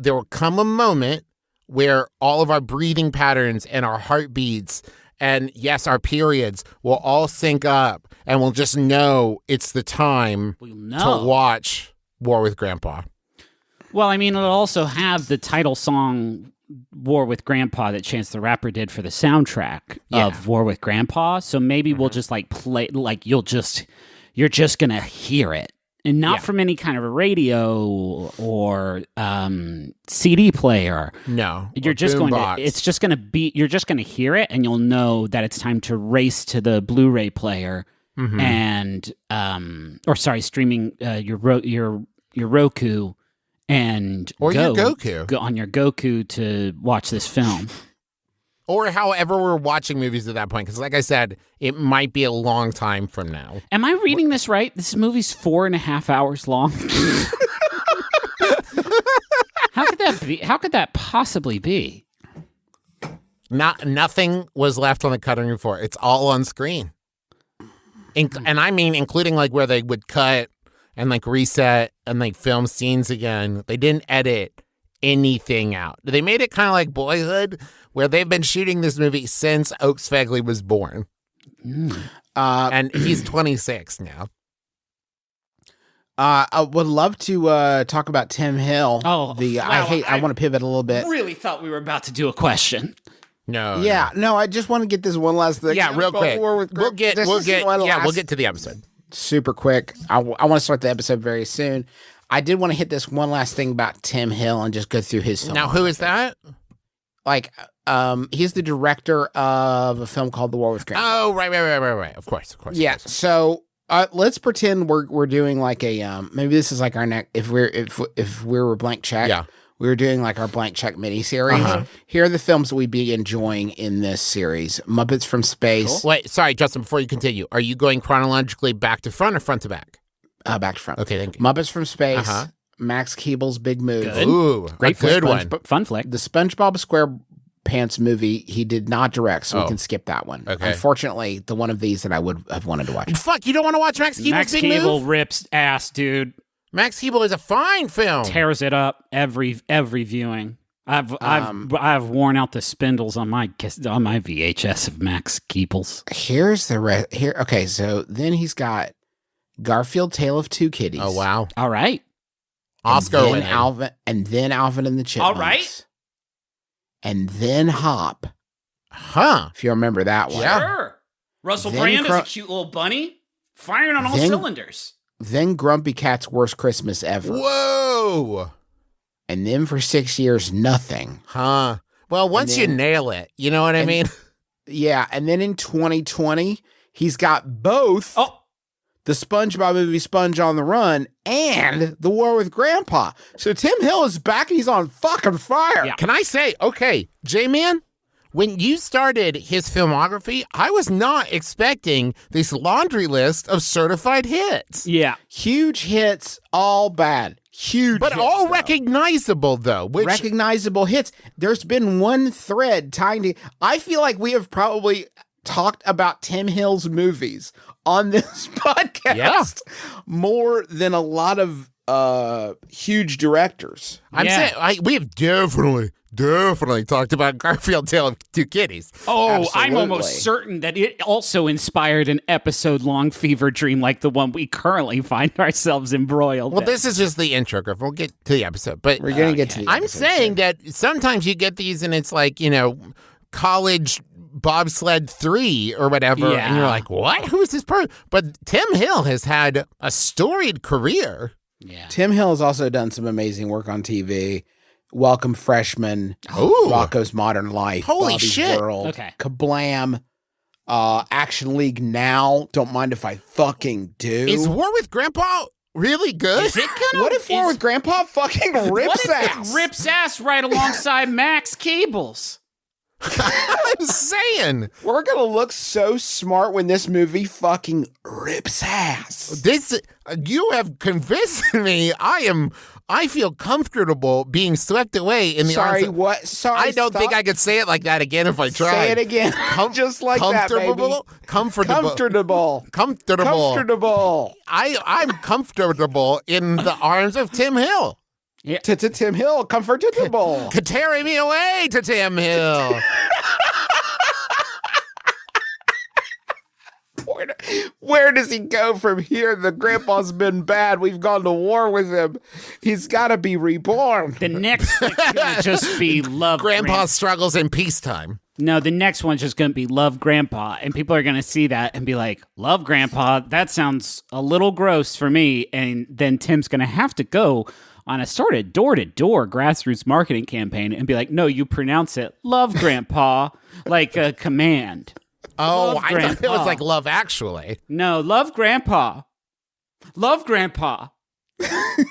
there will come a moment where all of our breathing patterns and our heartbeats and yes, our periods will all sync up. And we'll just know it's the time to watch War with Grandpa. Well, I mean, it'll also have the title song War with Grandpa that Chance the Rapper did for the soundtrack of War with Grandpa. So maybe we'll just like play, like you're just going to hear it. And not from any kind of a radio or CD player. No. You're just going to, it's just going to be, you're just going to hear it and you'll know that it's time to race to the Blu-ray player and, streaming your Roku and your Goku. Go on your Goku to watch this film. Or however we're watching movies at that point. Because like I said, it might be a long time from now. Am I reading this right? This movie's 4.5 hours long. How could that be? How could that possibly be? Nothing was left on the cutting room floor. It's all on screen. And I mean, including like where they would cut and like reset and like film scenes again. They didn't edit anything out. They made it kind of like Boyhood, where they've been shooting this movie since Oaks Fegley was born. And he's 26 now. I would love to talk about Tim Hill. Oh, I want to pivot a little bit. Really thought we were about to do a question. No. No, I just want to get this one last thing. Yeah, real quick. We'll get to the episode. Super quick. I want to start the episode very soon. I did want to hit this one last thing about Tim Hill and just go through his film. Now, who is that? Like, he's the director of a film called The War with Grandpa. Oh, right. Of course. Yeah. So let's pretend we're doing like a maybe this is like our next if we were blank check. Yeah. We were doing like our blank check miniseries. Uh-huh. Here are the films that we'd be enjoying in this series: Muppets from Space. Cool. Wait, sorry, Justin. Before you continue, are you going chronologically back to front or front to back? Back to front. Okay, thank you. Muppets from Space. Max Keeble's Big Move. Good. Ooh, Great good one. Fun flick. The SpongeBob SquarePants movie he did not direct, so we can skip that one. Okay. Unfortunately, the one of these that I would have wanted to watch. Fuck, you don't want to watch Max Keeble's Big Keeble Move? rips ass, dude. Max Keeble is a fine film. Tears it up every viewing. I've worn out the spindles on my VHS of Max Keeble's. Here's the rest. Here, okay. So then he's got Garfield: Tale of Two Kitties. Oh wow, All right. Oscar and then winning. Alvin and the Chipmunks. All right. And then Hop. Huh? If you remember that one. Yeah. Sure. Russell Then Brand is a cute little bunny, firing on all cylinders. Then Grumpy Cat's Worst Christmas Ever. Whoa. And then for 6 years, nothing. Huh. Well, once you nail it, you know what I mean? Yeah. And then in 2020, he's got both the SpongeBob movie Sponge on the Run and The War with Grandpa. So Tim Hill is back and he's on fucking fire. Yeah. Can I say, okay, J-Man, when you started his filmography, I was not expecting this laundry list of certified hits. Yeah. Huge hits, all bad. Huge But hits, all though. recognizable, though. Which, Recognizable hits. There's been one thread tying to. I feel like we have probably talked about Tim Hill's movies on this podcast more than a lot of huge directors. I'm saying we have definitely talked about Garfield Tale of Two Kitties. Oh, I'm Absolutely. almost certain that it also inspired an episode-long fever dream like the one we currently find ourselves embroiled Well, in. this is just the intro, Griff. We'll get to the episode. But We're going to get to the I'm episode saying soon. that sometimes you get these and it's like, college bobsled 3 or whatever. Yeah. And you're like, what? Who is this person? But Tim Hill has had a storied career. Yeah. Tim Hill has also done some amazing work on TV. Welcome Freshman, Ooh. Rocco's Modern Life, Holy Bobby's shit. World, Okay. Kablam, Action League Now. Don't mind if I fucking do. Is War with Grandpa really good? Is it gonna? What if War with Grandpa fucking What rips if ass? it rips ass right alongside Max Keeble's? I'm saying. We're gonna look so smart when this movie fucking rips ass. This you have convinced me. I feel comfortable being swept away in the Sorry, arms of- what? Sorry, I don't think stop. I could say it like that again if I tried. Say it again. Just like that, baby. Comfortable. Comfortable. I'm comfortable in the arms of Tim Hill. To Tim Hill, comfortable. Carry me away to Tim Hill. Where does he go from here? The grandpa's been bad. We've gone to war with him. He's got to be reborn. The next one's gonna just be Love Grandpa struggles in peacetime. No, the next one's just gonna be Love Grandpa, and people are gonna see that and be like, Love Grandpa, that sounds a little gross for me. And then Tim's gonna have to go on a sort of door-to-door grassroots marketing campaign and be like, no, you pronounce it Love Grandpa like a command. Oh, Love I thought it Grandpa. was like Love Actually. No, love Grandpa. Love Grandpa.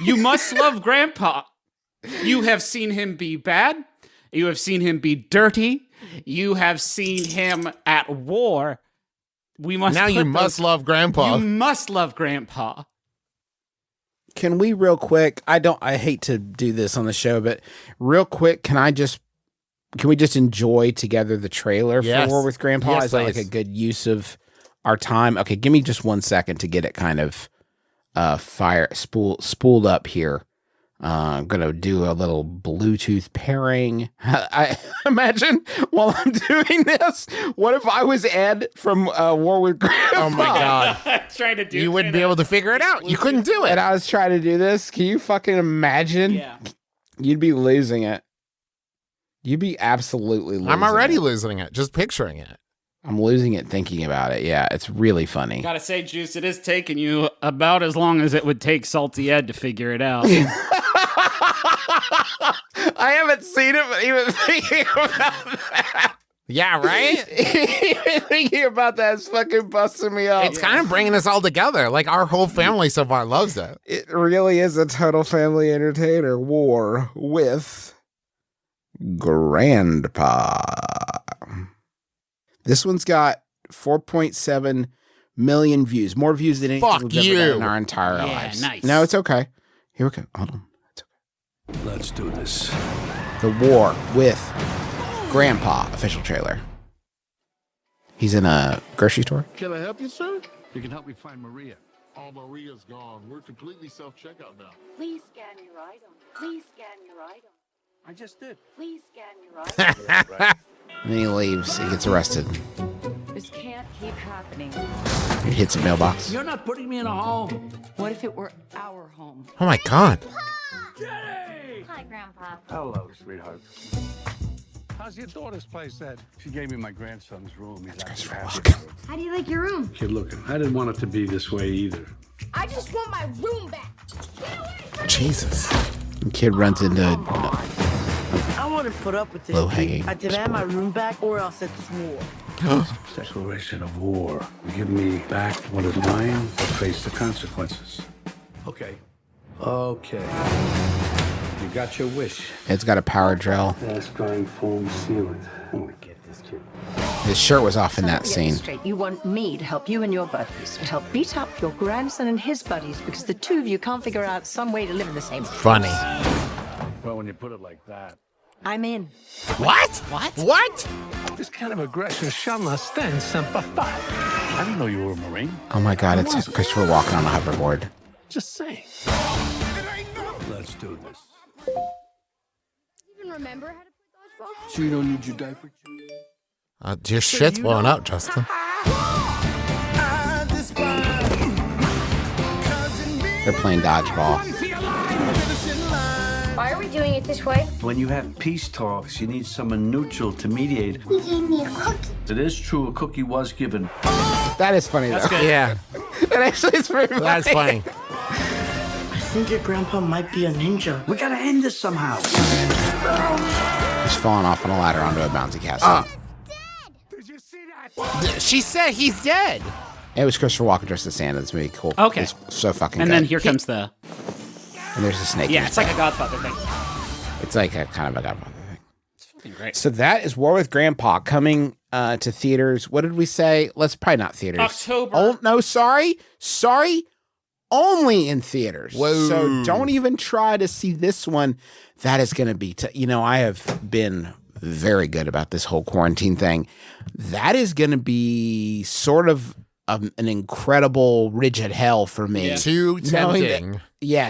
You must love Grandpa. You have seen him be bad. You have seen him be dirty. You have seen him at war. We must Now you put must those- love Grandpa. You must love Grandpa. Can we real quick? I hate to do this on the show, but real quick, can we just enjoy together the trailer Yes. for War with Grandpa? Yes, Is that like please. a good use of our time? Okay, give me just 1 second to get it kind of spooled up here. I'm gonna do a little Bluetooth pairing. I imagine while I'm doing this, what if I was Ed from War with Grandpa? Oh my God. Trying to do You wouldn't be able to figure it out. You couldn't do And it. I was trying to do this. Can you fucking imagine? Yeah. You'd be losing it. You'd be absolutely losing I'm already it. losing it, just picturing it. I'm losing it thinking about it. Yeah, it's really funny. Gotta say, Juice, it is taking you about as long as it would take Salty Ed to figure it out. I haven't seen it, but even thinking about that. Yeah, right? Even thinking about that is fucking busting me up. It's kind of bringing us all together. Like, our whole family so far loves it. It really is a total family entertainer. War with Grandpa. This one's got 4.7 million views. More views than anything Fuck we've ever done you. in our entire Yeah, lives. nice. No, it's okay. Here we go. Hold on. It's okay. Let's do this. The War with Grandpa official trailer. He's in a grocery store. Can I help you, sir? You can help me find Maria. Oh, Maria's gone. We're completely self-checkout now. Please scan your item. Please scan your item. I just did. Please scan your item. And then he leaves. He gets arrested. This can't keep happening. He hits a mailbox. You're not putting me in a home. What if it were our home? Oh my God. Hi, Grandpa. Hello, sweetheart. How's your daughter's place, Ed? She gave me my grandson's room. He's actually happy. How do you like your room? Kid looking. I didn't want it to be this way either. I just want my room back. Jesus. The kid runs into I want to put up with this. low-hanging. I demand my room back, or else it's war. Declaration of war. You give me back what is mine, or face the consequences. Okay. Okay. You got your wish. It's got a power drill. Fast drying foam sealant. Let me get this kid. His shirt was off in that Get this scene. straight. You want me to help you and your buddies, to help beat up your grandson and his buddies because the two of you can't figure out some way to live in the same. Funny. Well, when you put it like that. I'm in. What? What? This kind of aggression shall not stand semper fi. I didn't know you were a Marine. Oh my God, it's Christopher Walken on a hoverboard. Just saying. Let's do this. Even remember how to play dodgeball? So you don't need your diaper? Your shit's blowing up, Justin. They're playing dodgeball. Why are we doing it this way? When you have peace talks, you need someone neutral to mediate. He gave me a cookie. It is true, a cookie was given. That is funny, though. Yeah. That actually is pretty funny. That's funny. I think your grandpa might be a ninja. We gotta end this somehow. He's falling off on a ladder onto a bouncy castle. Did you see that? She said he's dead. It was Christopher Walken dressed as Santa. It's really cool. Okay. It's so fucking And good. then here comes the... And there's a snake. in Yeah, his it's like back. a Godfather thing. It's like a kind of a Godfather thing. It's fucking great. So that is War with Grandpa coming to theaters. What did we say? Let's probably not theaters. October. Oh no, sorry. Only in theaters. Whoa. So don't even try to see this one. That is going to be. I have been very good about this whole quarantine thing. That is going to be sort of an incredible rigid hell for me. Yeah. Too Knowing tempting.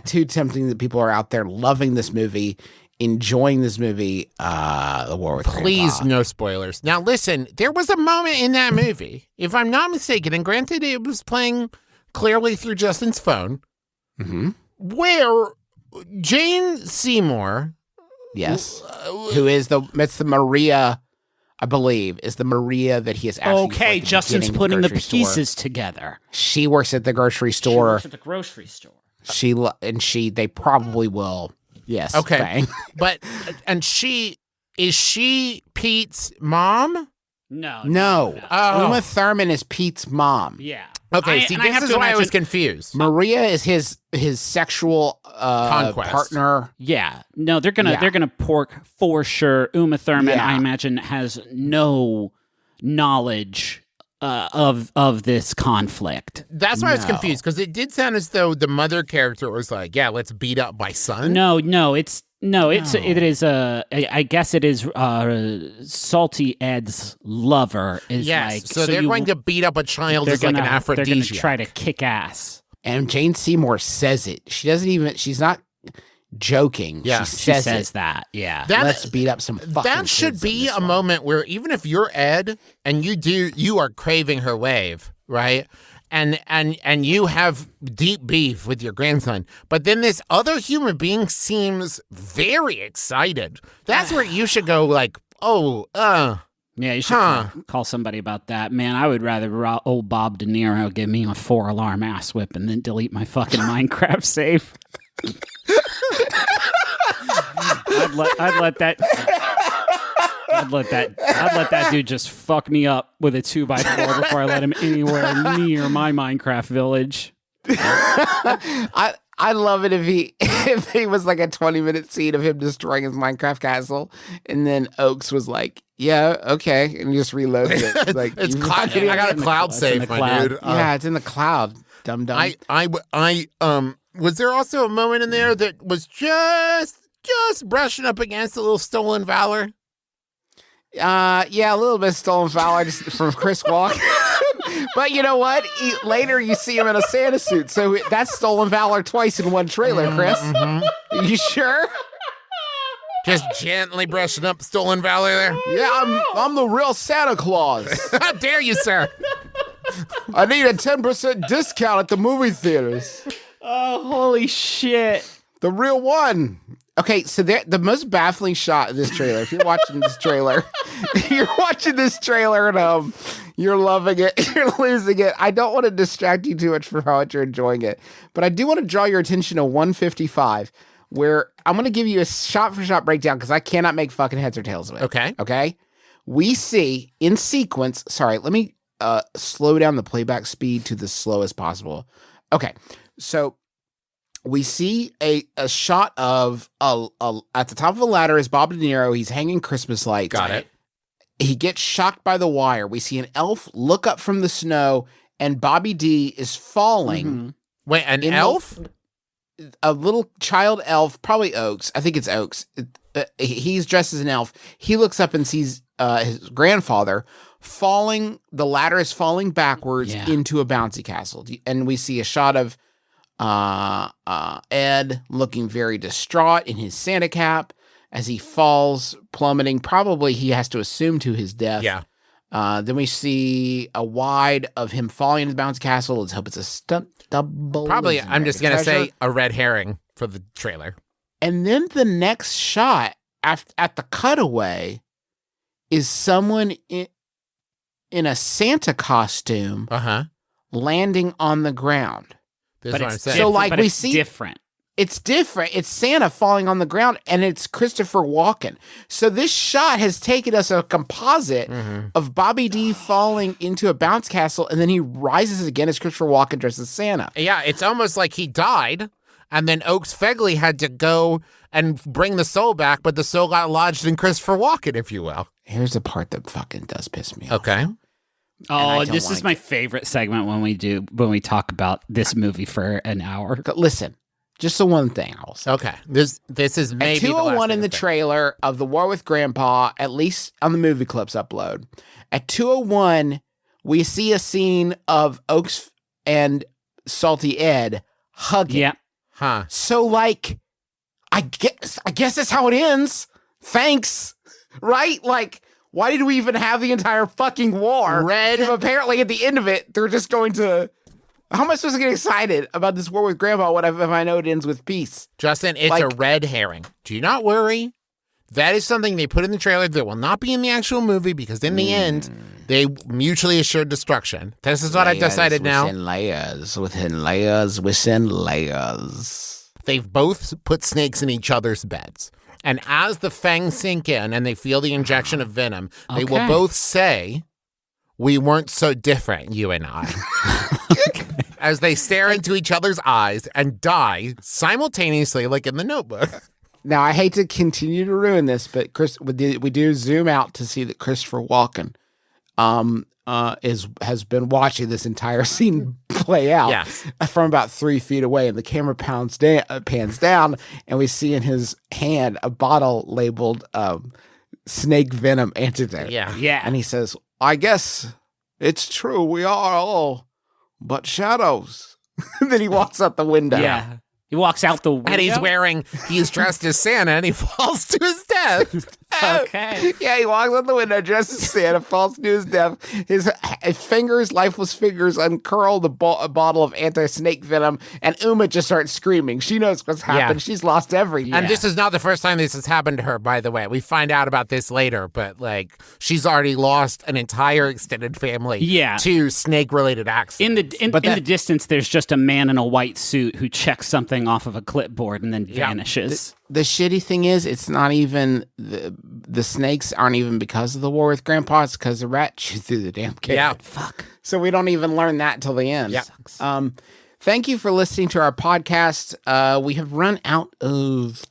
too tempting that people are out there loving this movie, enjoying this movie. The War with Please, Grandpa. no spoilers. Now, listen, there was a moment in that movie, if I'm not mistaken, and granted it was playing clearly through Justin's phone, where Jane Seymour, Yes, it's the Maria, I believe, is the Maria that he is actually. Okay, Justin's putting the pieces together. She works at the grocery store. She works at the grocery store. They probably will. Yes. okay, bang. but, and is she Pete's mom? No. Oh. Uma Thurman is Pete's mom. Yeah. Okay, and I have this is to why I was imagine- confused. Maria is his sexual Conquest. partner. Yeah. No, they're gonna pork for sure. Uma Thurman, Yeah. I imagine, has no knowledge of this conflict. That's why I was No. confused, because it did sound as though the mother character was like, yeah, let's beat up my son. It is I guess it is Salty Ed's lover is Yes, like so they're going to beat up a child as like an they're gonna aphrodisiac. try to kick ass. And Jane Seymour says it. She doesn't even. She's not. joking. Yeah. She says says it. that. Yeah. Let's beat up some fucking That should kids in be this a one. moment where even if you're Ed and you are craving her wave, right? And you have deep beef with your grandson, but then this other human being seems very excited. That's where you should go like, yeah, you should call somebody about that. Man, I would rather old Bob De Niro give me a 4-alarm ass whipping than delete my fucking Minecraft save. I'd let that dude just fuck me up with a 2x4 before I let him anywhere near my Minecraft village. I love it if he was like a 20-minute scene of him destroying his Minecraft castle, and then Oaks was like, "Yeah, okay," and he just reloaded it. It's like it's cloud. I got a cloud save, my dude. Yeah, it's in the cloud. Dum dum. Was there also a moment in there that was just brushing up against a little stolen valor? Yeah, a little bit of stolen valor just from Chris Walken. But you know what? Later you see him in a Santa suit, so that's stolen valor twice in one trailer, Chris. Mm-hmm. You sure? Just gently brushing up stolen valor there. Yeah, I'm the real Santa Claus. How dare you, sir? I need a 10% discount at the movie theaters. Oh, holy shit. The real one. Okay, so the most baffling shot of this trailer, if you're watching this trailer, and you're loving it, you're losing it. I don't want to distract you too much from how much you're enjoying it, but I do want to draw your attention to 155, where I'm going to give you a shot-for-shot breakdown because I cannot make fucking heads or tails of it. Okay? We see, in sequence, sorry, let me slow down the playback speed to the slowest possible. Okay, so we see a shot of at the top of a ladder is Bob De Niro. He's hanging Christmas lights. Got it. He gets shocked by the wire. We see an elf look up from the snow, and Bobby D is falling. Mm-hmm. Wait, an elf? A little child elf, probably Oaks. I think it's Oaks. He's dressed as an elf. He looks up and sees his grandfather falling. The ladder is falling backwards into a bouncy castle. And we see a shot of Ed looking very distraught in his Santa cap as he falls, plummeting. Probably he has to assume to his death. Yeah. Then we see a wide of him falling into the bouncy castle. Let's hope it's a stunt double. Probably, I'm just going to say a red herring for the trailer. And then the next shot at the cutaway is someone in a Santa costume landing on the ground. This is what I'm saying. So like we it's see different. It's different. It's Santa falling on the ground, and it's Christopher Walken. So this shot has taken us a composite of Bobby D falling into a bounce castle, and then he rises again as Christopher Walken dressed as Santa. Yeah, it's almost like he died, and then Oaks Fegley had to go and bring the soul back, but the soul got lodged in Christopher Walken, if you will. Here's the part that fucking does piss me off. Okay. Oh, this is my favorite segment when we talk about this movie for an hour. Listen. Just the one thing I will say. Okay. This is maybe at 2:01 in the trailer of The War with Grandpa, at least on the movie clips upload. At 2:01, we see a scene of Oaks and Salty Ed hugging. Yeah. Huh. So like, I guess that's how it ends. Thanks. Right? Like, why did we even have the entire fucking war? If apparently at the end of it, they're just going to... How am I supposed to get excited about this war with Grandpa if I know it ends with peace? Justin, it's a red herring. Do not worry. That is something they put in the trailer that will not be in the actual movie because in the end, they mutually assured destruction. This is what I've decided now. Within layers. They've both put snakes in each other's beds. And as the fangs sink in and they feel the injection of venom, they will both say, "We weren't so different, you and I." As they stare into each other's eyes and die simultaneously, like in The Notebook. Now, I hate to continue to ruin this, but we do zoom out to see that Christopher Walken has been watching this entire scene play out from about 3 feet away, and the camera pans down, and we see in his hand a bottle labeled snake venom antidote. Yeah. And he says, "I guess it's true. We are all but shadows." Then he walks out the window. Yeah. He walks out the window. And he's dressed as Santa and he falls to his death. Okay. Yeah, he walks out the window dressed as Santa, falls to his death. His lifeless fingers, uncurl the a bottle of anti-snake venom, and Uma just starts screaming. She knows what's happened. Yeah. She's lost everything. And this is not the first time this has happened to her, by the way. We find out about this later, but like she's already lost an entire extended family to snake-related accidents. In the distance, there's just a man in a white suit who checks something off of a clipboard and then vanishes. The shitty thing is, it's not even the snakes aren't even because of the war with Grandpa. It's because the rat chewed through the damn cave. Yeah, fuck. So we don't even learn that till the end. Yeah. Thank you for listening to our podcast. We have run out of.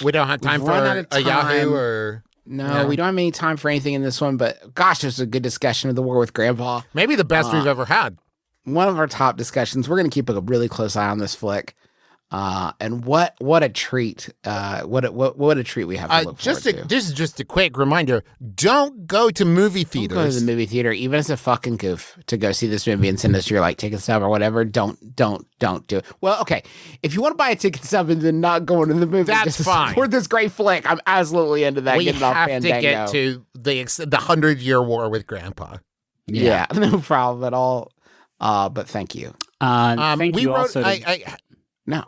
We don't have time for a Yahoo or. No, we don't have any time for anything in this one. But gosh, this was a good discussion of the war with Grandpa. Maybe the best we've ever had. One of our top discussions. We're going to keep a really close eye on this flick. And what a treat! What a treat we have to look forward to. This is just a quick reminder: don't go to movie theaters. Don't go to the movie theater, even as a fucking goof, to go see this movie and send us your ticket stub or whatever. Don't do it. Well, okay, if you want to buy a ticket stub and then not go into the movie, that's just to fine. Support this great flick. I'm absolutely into that. We Getting off have to Fandango. get to the 100-year war with Grandpa. Yeah, no problem at all. But thank you. Thank you also. No.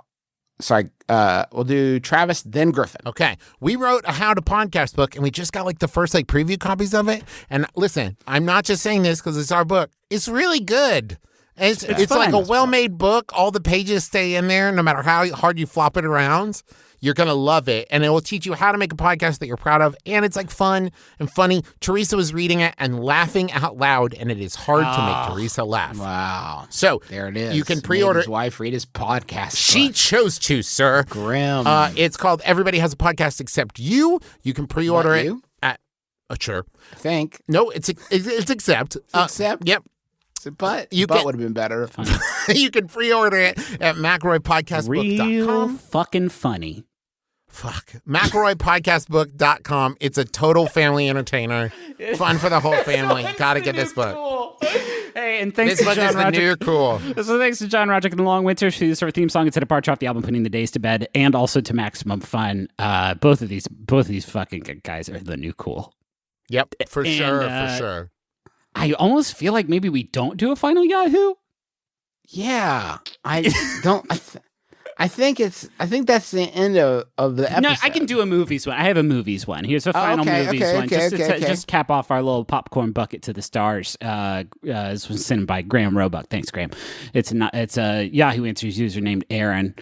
Sorry, we'll do Travis, then Griffin. Okay. We wrote a How to Podcast book, and we just got the first preview copies of it. And listen, I'm not just saying this because it's our book. It's really good. It's like a well-made book. All the pages stay in there, no matter how hard you flop it around. You're going to love it. And it will teach you how to make a podcast that you're proud of. And it's fun and funny. Teresa was reading it and laughing out loud. And it is hard to make Teresa laugh. Wow. So there it is. You can pre-order. His wife read his podcast. She chose to, sir. Grim. It's called Everybody Has a Podcast Except You. You can pre-order it at sure. I think. No, it's except. Except? Yep. But would have been better. You can pre-order it at McElroyPodcastBook.com. Real fucking funny. Fuck. McElroyPodcastBook.com. It's a total family entertainer. Fun for the whole family. Gotta get this book. Cool. Hey, and thanks this to book John is the Roderick. new cool. So thanks to John Roderick and the Long Winter for our theme song. It's a departure off the album Putting the Days to Bed, and also to Maximum Fun. Both of these fucking guys are the new cool. Yep, for sure. I almost feel like maybe we don't do a final Yahoo. Yeah, I don't. I think that's the end of the episode. No, I can do a movies one. I have a movies one. Here's a final movies one. Just cap off our little popcorn bucket to the stars. This was sent by Graham Roebuck. Thanks, Graham. It's a Yahoo Answers user named Aaron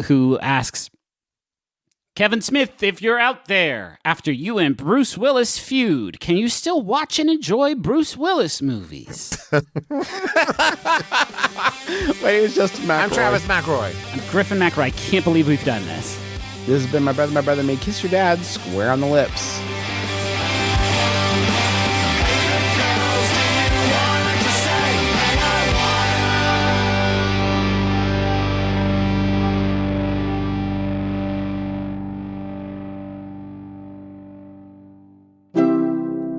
who asks, Kevin Smith, if you're out there, after you and Bruce Willis feud, can you still watch and enjoy Bruce Willis movies? Wait, it was just McElroy. I'm Travis McElroy. I'm Griffin McElroy. I can't believe we've done this. This has been My Brother May Kiss Your Dad, square on the lips.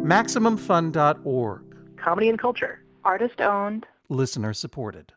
MaximumFun.org. Comedy and culture. Artist owned. Listener supported.